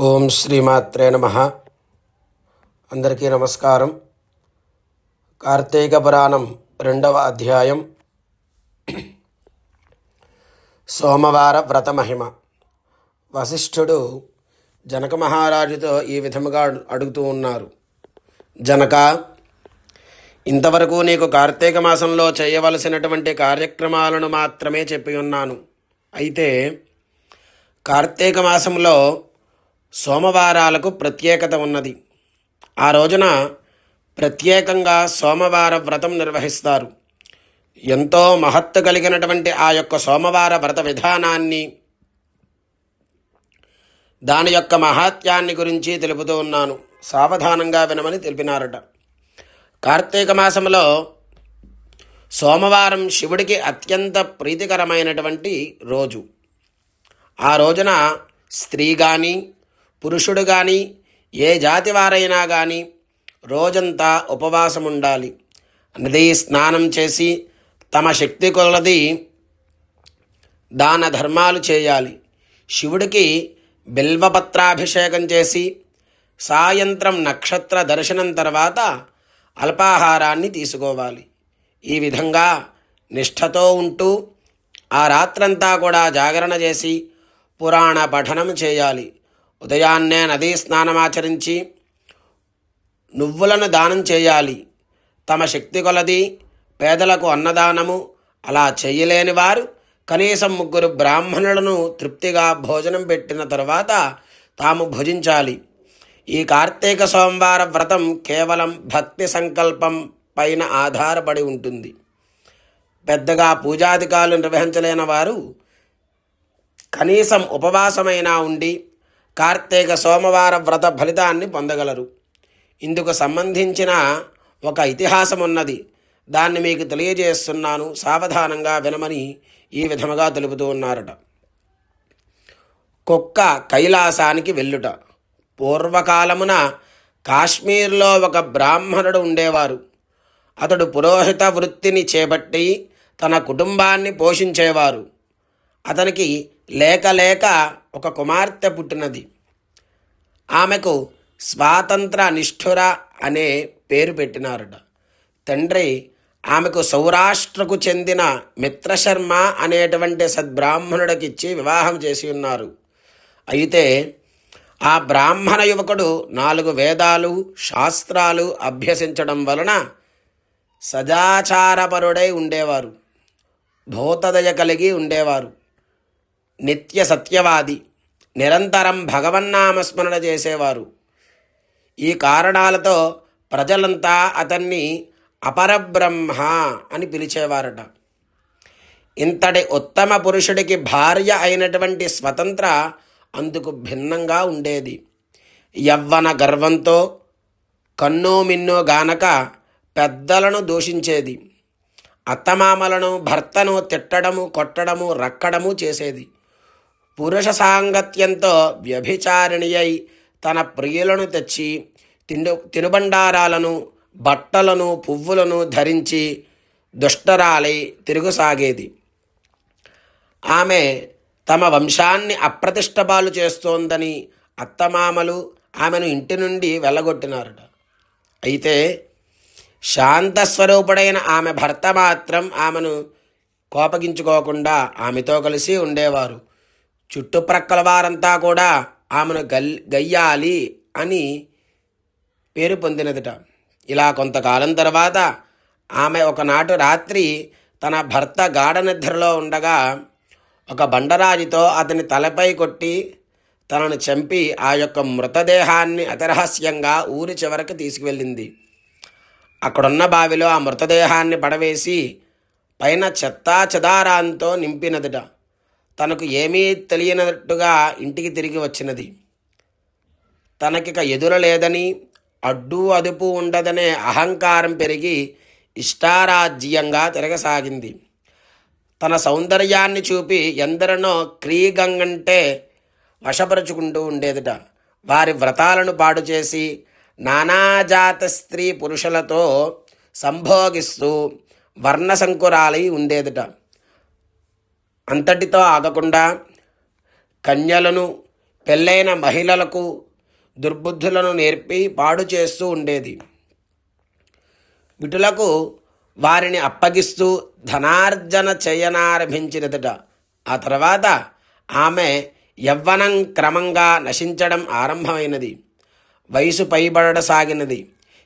ఓం శ్రీమాత్రే నమః. అందరికీ నమస్కారం. కార్తీక పురాణం 2వ అధ్యాయం సోమవార వ్రత మహిమ. వశిష్ఠుడు జనక మహారాజుతో ఈ విధముగా అడుగుతూ ఉన్నారు. జనక, ఇంతవరకు నీకు కార్తీక మాసంలో చేయవలసినటువంటి కార్యక్రమాలను మాత్రమే చెప్పి ఉన్నాను. అయితే కార్తీక మాసంలో సోమవారాలకు ప్రత్యేకత ఉన్నది. ఆ రోజున ప్రత్యేకంగా సోమవార వ్రతం నిర్వహిస్తారు. ఎంతో మహత్తు కలిగినటువంటి ఆ యొక్క సోమవార వ్రత విధానాన్ని, దాని యొక్క మహాత్యాన్ని గురించి తెలుపుతూ ఉన్నాను. సావధానంగా వినమని తెలిపినారట. కార్తీక మాసంలో సోమవారం శివుడికి అత్యంత ప్రీతికరమైనటువంటి రోజు. ఆ రోజున స్త్రీ కానీ పురుషుడు కానీ ఏ జాతి వారైనా కానీ రోజంతా ఉపవాసం ఉండాలి. నదీ స్నానం చేసి తమ శక్తి కొలది దాన ధర్మాలు చేయాలి. శివుడికి బిల్వపత్రాభిషేకం చేసి సాయంత్రం నక్షత్ర దర్శనం తర్వాత అల్పాహారాన్ని తీసుకోవాలి. ఈ విధంగా నిష్ఠతో ఉంటూ ఆ రాత్రంతా కూడా జాగరణ చేసి పురాణ పఠనం చేయాలి. ఉదయాన్నే నదీ స్నానమాచరించి నువ్వులను దానం చేయాలి. తమ శక్తి కొలది పేదలకు అన్నదానము, అలా చేయలేని వారు కనీసం 3 బ్రాహ్మణులను తృప్తిగా భోజనం పెట్టిన తర్వాత తాము భుజించాలి. ఈ కార్తీక సోమవార వ్రతం కేవలం భక్తి సంకల్పం పైన ఆధారపడి ఉంటుంది. పెద్దగా పూజాధికారులు నిర్వహించలేని వారు కనీసం ఉపవాసమైనా ఉండి కార్తీక సోమవార వ్రత ఫలితాన్ని పొందగలరు. ఇందుకు సంబంధించిన ఒక ఇతిహాసం ఉన్నది. దాన్ని మీకు తెలియజేస్తున్నాను. సావధానంగా వినమని ఈ విధముగా తెలుపుతూ ఉన్నారట. కుక్క కైలాసానికి వెళ్ళుట. పూర్వకాలమున కాశ్మీర్లో ఒక బ్రాహ్మణుడు ఉండేవారు. అతడు పురోహిత వృత్తిని చేపట్టి తన కుటుంబాన్ని పోషించేవారు. అతనికి లేక లేక ఒక కుమార్తె పుట్టినది. ఆమెకు స్వాతంత్ర నిష్ఠుర అనే పేరు పెట్టినారట. తండ్రి ఆమెకు సౌరాష్ట్రకు చెందిన మిత్రశర్మ అనేటువంటి సద్బ్రాహ్మణుడికిచ్చి వివాహం చేసి ఉన్నారు. అయితే ఆ బ్రాహ్మణ యువకుడు 4 వేదాలు శాస్త్రాలు అభ్యసించడం వలన సదాచారపరుడై ఉండేవారు. భూతదయ కలిగి ఉండేవారు. నిత్య సత్యవాది, నిరంతరం భగవన్నామస్మరణ చేసేవారు. ఈ కారణాలతో ప్రజలంతా అతన్ని అపరబ్రహ్మ అని పిలిచేవారట. ఇంతటి ఉత్తమ పురుషుడికి భార్య అయినటువంటి స్వతంత్ర అందుకు భిన్నంగా ఉండేది. యవ్వన గర్వంతో కన్నో మిన్నో గానక పెద్దలను దూషించేది. అత్తమామలను భర్తను తిట్టడము, కొట్టడము, రక్కడము చేసేది. పురుష సాంగత్యంతో వ్యభిచారిణి అయి తన ప్రియులను తెచ్చి తినుబండారాలను, బట్టలను, పువ్వులను ధరించి దుష్టరాలై తిరుగుసాగేది. ఆమె తమ వంశాన్ని అప్రతిష్టపాలు చేస్తోందని అత్తమామలు ఆమెను ఇంటి నుండి వెళ్ళగొట్టినారట. అయితే శాంతస్వరూపుడైన ఆమె భర్త మాత్రం ఆమెను కోపగించుకోకుండా ఆమెతో కలిసి ఉండేవారు. చుట్టుప్రక్కల వారంతా కూడా ఆమెను గయ్యాలి అని పేరు పొందినదిట. ఇలా కొంతకాలం తర్వాత ఆమె ఒకనాటి రాత్రి తన భర్త గాఢ నిద్రలో ఉండగా ఒక బండరాజితో అతని తలపై కొట్టి తనను చంపి ఆ యొక్క మృతదేహాన్ని అతిరహస్యంగా ఊరి చివరికి తీసుకువెళ్ళింది. అక్కడున్న బావిలో ఆ మృతదేహాన్ని పడవేసి పైన చెత్తా చెదారాంతో నింపినదిట. తనకు ఏమీ తెలియనట్టుగా ఇంటికి తిరిగి వచ్చినది. తనకిక ఎదురు లేదని, అడ్డు అదుపు ఉండదనే అహంకారం పెరిగి ఇష్టారాజ్యంగా తిరగసాగింది. తన సౌందర్యాన్ని చూపి ఎందరినో క్రీగంగంటే వశపరుచుకుంటూ ఉండేదిట. వారి వ్రతాలను పాడు చేసి నానాజాత స్త్రీ పురుషులతో సంభోగిస్తూ వర్ణసంకురాలై ఉండేదిట. అంతటితో ఆగకుండా కన్యలను పెళ్ళైన మహిళలకు దుర్బుద్ధులను నేర్పి పాడు చేస్తూ ఉండేది. విటులకు వారిని అప్పగిస్తూ ధనార్జన చేయనారంభించినదట. ఆ తర్వాత ఆమె యవ్వనం క్రమంగా నశించడం ఆరంభమైనది. వయసు పైబడసాగినది.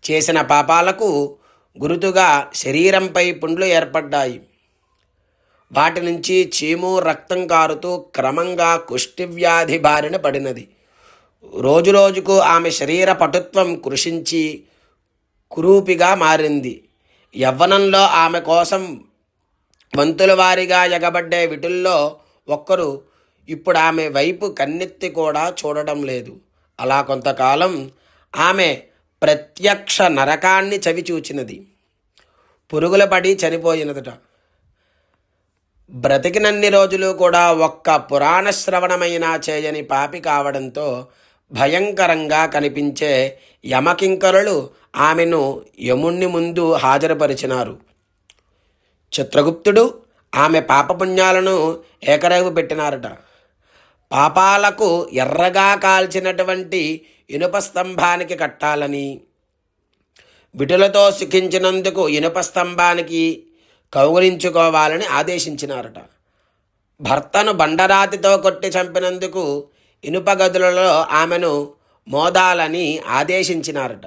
చేసిన పాపాలకు గురుతుగా శరీరంపై పుండ్లు ఏర్పడ్డాయి. వాటి నుంచి చీము రక్తం కారుతూ క్రమంగా కుష్ఠవ్యాధి బారిన పడినది. రోజురోజుకు ఆమె శరీర పటుత్వం కృషించి కురూపిగా మారింది. యవ్వనంలో ఆమె కోసం వంతుల వారిగా ఎగబడ్డే విటుల్లో ఒక్కరు ఇప్పుడు ఆమె వైపు కన్నెత్తి కూడా చూడడం లేదు. అలా కొంతకాలం ఆమె ప్రత్యక్ష నరకాన్ని చవిచూచినది. పురుగుల పడి చనిపోయినదట. బ్రతికినన్ని రోజులు కూడా ఒక్క పురాణ శ్రవణమైనా చేయని పాపి కావడంతో భయంకరంగా కనిపించే యమకింకరులు ఆమెను యముణ్ణి ముందు హాజరుపరిచినారు. చిత్రగుప్తుడు ఆమె పాపపుణ్యాలను ఏకరవు పెట్టినారట. పాపాలకు ఎర్రగా కాల్చినటువంటి ఇనుప స్తంభానికి కట్టాలని, విటులతో సుఖించినందుకు ఇనుప స్తంభానికి కౌగులించుకోవాలని ఆదేశించినారట. భర్తను బండరాతితో కొట్టి చంపినందుకు ఇనుప గదులలో ఆమెను మోదాలని ఆదేశించినారట.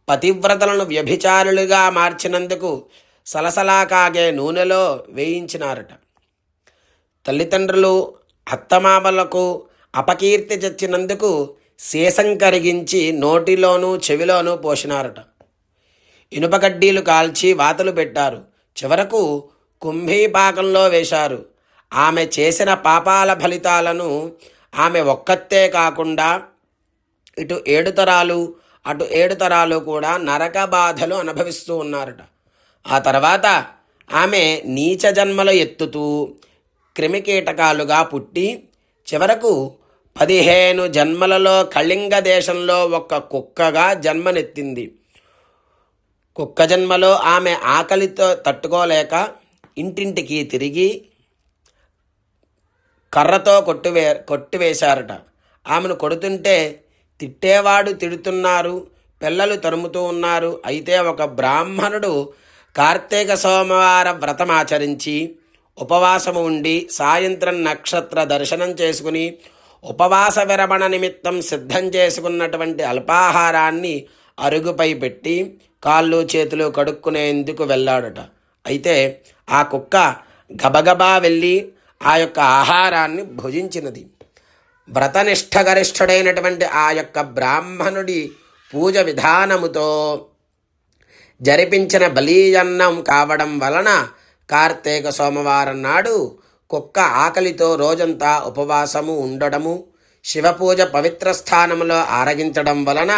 పతివ్రతలను వ్యభిచారులుగా మార్చినందుకు సలసలా కాగే నూనెలో వేయించినారట. తల్లిదండ్రులు అత్తమామలకు అపకీర్తి తెచ్చినందుకు శేషం కరిగించి నోటిలోనూ చెవిలోనూ పోసినారట. ఇనుప కడ్డీలు కాల్చి వాతలు పెట్టారు. చివరకు కుంభీపాకంలో వేశారు. ఆమె చేసిన పాపాల ఫలితాలను ఆమె ఒక్కతే కాకుండా ఇటు 7 తరాలు అటు 7 తరాలు కూడా నరక బాధలు అనుభవిస్తూ ఉన్నారట. ఆ తర్వాత ఆమె నీచ జన్మలు ఎత్తుతూ క్రిమికీటకాలుగా పుట్టి చివరకు 15 జన్మలలో కళింగ దేశంలో ఒక కుక్కగా జన్మనెత్తింది. కుక్క జన్మలో ఆమె ఆకలితో తట్టుకోలేక ఇంటింటికి తిరిగి కర్రతో కొట్టివేశారట. ఆమెను కొడుతుంటే తిట్టేవాడు తిడుతున్నారు, పిల్లలు తరుముతూ ఉన్నారు. అయితే ఒక బ్రాహ్మణుడు కార్తీక సోమవార వ్రతమాచరించి ఉపవాసము ఉండి సాయంత్రం నక్షత్ర దర్శనం చేసుకుని ఉపవాస విరమణ నిమిత్తం సిద్ధం చేసుకున్నటువంటి అల్పాహారాన్ని అరుగుపై పెట్టి కాళ్ళు చేతులు కడుక్కునేందుకు వెళ్ళాడట. అయితే ఆ కుక్క గబగబా వెళ్ళి ఆ యొక్క ఆహారాన్ని భుజించినది. వ్రతనిష్ఠగరిష్ఠుడైనటువంటి ఆ యొక్క బ్రాహ్మణుడి పూజ విధానముతో జరిపించిన బలీయన్నం కావడం వలన కార్తీక సోమవారం నాడు కుక్క ఆకలితో రోజంతా ఉపవాసము ఉండడము, శివపూజ పవిత్ర స్థానంలో ఆరగించడం వలన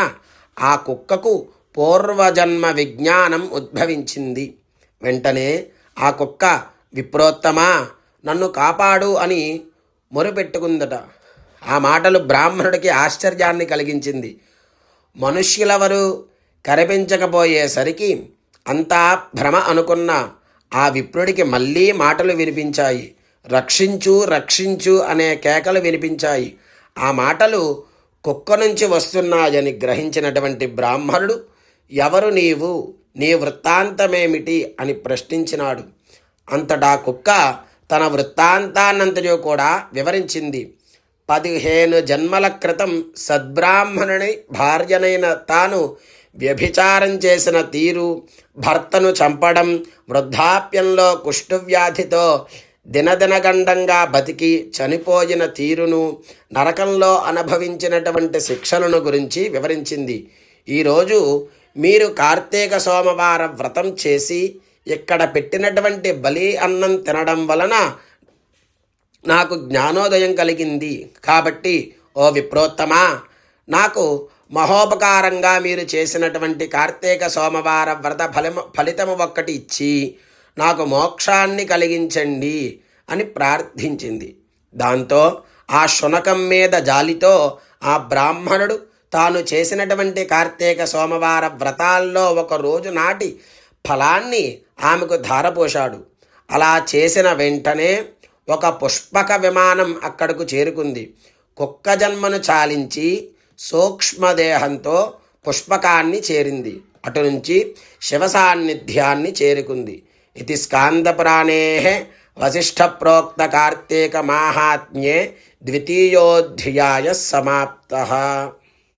ఆ కుక్కకు పూర్వజన్మ విజ్ఞానం ఉద్భవించింది. వెంటనే ఆ కుక్క విప్రోత్తమా నన్ను కాపాడు అని మొరుపెట్టుకుందట. ఆ మాటలు బ్రాహ్మణుడికి ఆశ్చర్యాన్ని కలిగించింది. మనుష్యులెవరూ కనిపించకపోయేసరికి అంతా భ్రమ అనుకున్న ఆ విప్రుడికి మళ్ళీ మాటలు వినిపించాయి. రక్షించు రక్షించు అనే కేకలు వినిపించాయి. ఆ మాటలు కుక్క నుంచి వస్తున్నాయని గ్రహించినటువంటి బ్రాహ్మణుడు ఎవరు నీవు, నీ వృత్తాంతమేమిటి అని ప్రశ్నించినాడు. అంతటా కుక్క తన వృత్తాంతాన్నంతయో కూడా వివరించింది. 15 జన్మల క్రితం సద్బ్రాహ్మణుని భార్యనైన తాను వ్యభిచారం చేసిన తీరు, భర్తను చంపడం, వృద్ధాప్యంలో కుష్ఠవ్యాధితో దినదినగండంగా బతికి చనిపోయిన తీరును, నరకంలో అనుభవించినటువంటి శిక్షలను గురించి వివరించింది. ఈరోజు మీరు కార్తీక సోమవార వ్రతం చేసి ఇక్కడ పెట్టినటువంటి బలి అన్నం తినడం వలన నాకు జ్ఞానోదయం కలిగింది. కాబట్టి ఓ విప్రోత్తమా, నాకు మహోపకారంగా మీరు చేసినటువంటి కార్తీక సోమవార వ్రత ఫలితము ఒక్కటి ఇచ్చి నాకు మోక్షాన్ని కలిగించండి అని ప్రార్థించింది. దాంతో ఆ శునకం మీద జాలితో ఆ బ్రాహ్మణుడు తాను చేసినటువంటి కార్తీక సోమవార వ్రతాల్లో ఒక రోజు నాటి ఫలాన్ని ఆమెకు ధారపోశాడు. అలా చేసిన వెంటనే ఒక పుష్పక విమానం అక్కడకు చేరుకుంది. కుక్క జన్మను చాలించి సూక్ష్మదేహంతో పుష్పకాన్ని చేరింది. అటు నుంచి శివ సాన్నిధ్యాన్ని చేరుకుంది. ఇది స్కాందపురాణే వశిష్ఠ ప్రోక్త కార్తీక మాహాత్మ్యే ద్వితీయోధ్యాయ సమాప్తః.